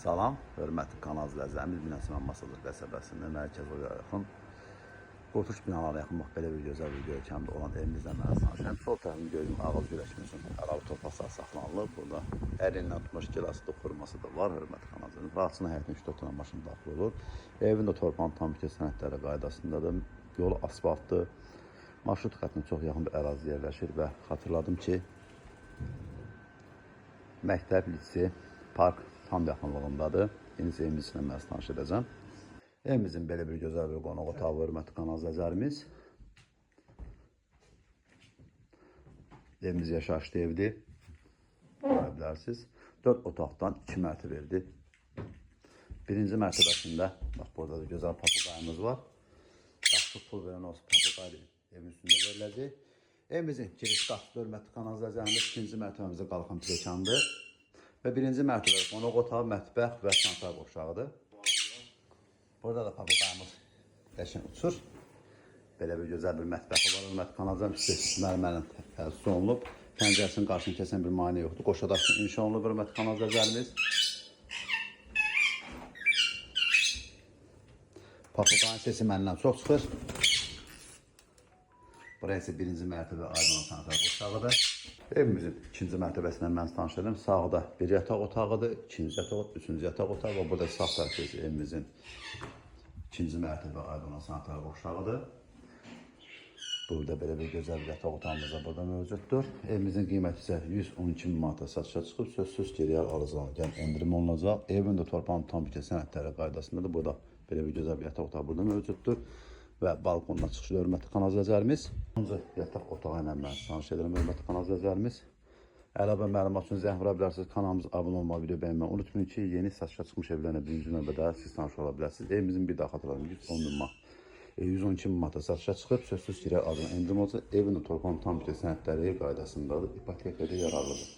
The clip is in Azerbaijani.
Salam, hörmətli kanal izləyicilərimiz, Binasıman Masadır qəsəbəsində mərkəzə yaxın qurtuş binalara yaxın belə bir gözəl bir görkəmdə olan evimizlə mənim sol tərəfini gördüyüm ağız güləşməsinin ərazi torpaqlar saxlanılıb. Burada ərindən tutmuş gilaslı xurması da var, hörmətli kanal izləyicilərimiz. Rahatçının həyətinə 3-4 dənə maşın daxil olur. Evin də torpağın tam bütün sənədləri qaydasındadır. Yolu asfaltdır. Marşrut xəttinə çox yaxın bir ərazi yerləşir və xatırladım ki, məktəb, lise, park tam yaxınlığındadır. Yeni evimiz ilə mən tanış edəcəm. Evimizin belə bir gözəl bir qonaq otağı, hörmətli kanal izləyicilərimiz. Evimiz yaşayışlı evdir. Görə bilərsiniz. 4 otaqdan 2 mərtəbəli. Birinci mərtəbəsində, bax burada da gözəl papuqayımız var. Yaxşı pul verən olsa papuqayı evin üstündə veriləcək. Evimizin giriş qapısı, hörmətli kanal izləyicilərimiz, ikinci mərtəbəmizdə qalxan pilləkəndir. Və birinci mərtəbədə qonaq otağı, mətbəx və sanitar qovşağıdır. Burada da papuqayımız qəşəng uçur. Belə bir gözəl bir mətbəxi var. Hörmətli kanal izləyicilərimiz, mərmərlə təsis olunub. Pəncərəsinin qarşısını kəsən bir maneə yoxdur. Qoşadaşın inşa olunub, hörmətli kanal izləyicilərimiz. Papuqayın sesi məndən çox çıxır. Buraya ise birinci mərtəbə aydın sanitar qovşağıdır. Evimizin ikinci mərtəbəsindən mən tanış edim. Sağda bir yataq otağıdır, ikinci yataq, üçüncü yataq otağı və burada sağ tərəfdə evimizin ikinci mərtəbə aydın sanitar qovşağıdır. Burada belə bir gözəl bir yataq otağımız da burada mövcuddur. Evimizin qiyməti isə 112 min manata satışa çıxıb, sözsüz geriyə alıcılarına endirim olunacaq. Evin də torpağın tam bütün sənədləri qaydasındadır. Burada belə bir gözəl bir yataq otağı burada mövcuddur. Və balkondan çıxışlı, hörmətli kanal izləyicilərimiz. Yataq otağı ilə mən tanış edirəm, hörmətli kanal izləyicilərimiz. Əlavə məlumat üçün zəng vura bilərsiniz. Kanalımıza abunə olmağı, video bəyənməyi unutmayın ki, yeni satışa çıxmış evlərlə birinci növbədə siz tanış ola bilərsiniz. Evimizin bir daha xatırlayın, 112 min manata satışa çıxıb, sözsüz girə adına endirim olacaq. Evin də torpağın tam bütün sənədləri qaydasındadır, ipotekada yararlıdır.